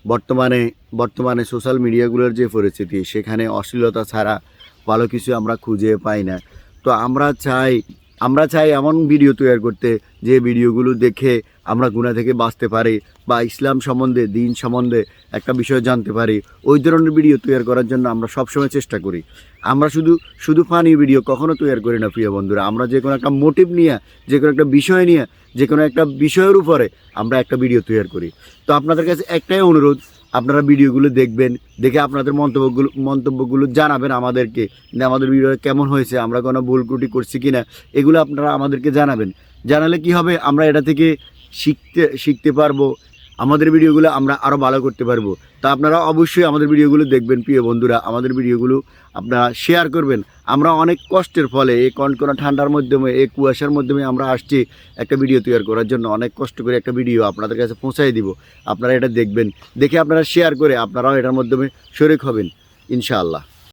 বর্তমানে বর্তমানে সোশ্যাল মিডিয়াগুলোর যে পরিস্থিতি, সেখানে অশ্লীলতা ছাড়া ভালো কিছু আমরা খুঁজে পাই না। তো আমরা চাই এমন ভিডিও তৈরি করতে, যে ভিডিওগুলো দেখে আমরা গুনাহ থেকে বাঁচতে পারি বা ইসলাম সম্বন্ধে, দিন সম্বন্ধে একটা বিষয় জানতে পারি। ওই ধরনের ভিডিও তৈরি করার জন্য আমরা সবসময় চেষ্টা করি। আমরা শুধু শুধু ফানি ভিডিও কখনো তৈরি করি না প্রিয় বন্ধুরা। আমরা যে কোনো একটা মোটিভ নিয়ে, যে কোনো একটা বিষয় নিয়ে, যে কোনো একটা বিষয়ের উপরে আমরা একটা ভিডিও তৈরি করি। তো আপনাদের কাছে একটাই অনুরোধ, আপনারা ভিডিওগুলো দেখবেন, দেখে আপনাদের মন্তব্যগুলো জানাবেন আমাদেরকে, যে আমাদের ভিডিও কেমন হয়েছে, আমরা কোনো ভুল ত্রুটি করছি কিনা, এগুলো আপনারা আমাদেরকে জানাবেন। জানালে কি হবে, আমরা এটা থেকে শিখতে পারবো, আমাদের ভিডিওগুলো আমরা আরও ভালো করতে পারবো। তা আপনারা অবশ্যই আমাদের ভিডিওগুলো দেখবেন প্রিয় বন্ধুরা, আমাদের ভিডিওগুলো আপনারা শেয়ার করবেন। আমরা অনেক কষ্টের ফলে, এই কনকনা ঠান্ডার মাধ্যমে, এই কুয়াশার মাধ্যমে আমরা আসছি একটা ভিডিও তৈরি করার জন্য। অনেক কষ্ট করে একটা ভিডিও আপনাদের কাছে পৌঁছাই দিব। আপনারা এটা দেখবেন, দেখে আপনারা শেয়ার করে আপনারাও এটার মাধ্যমে শরীক হবেন ইনশাআল্লাহ।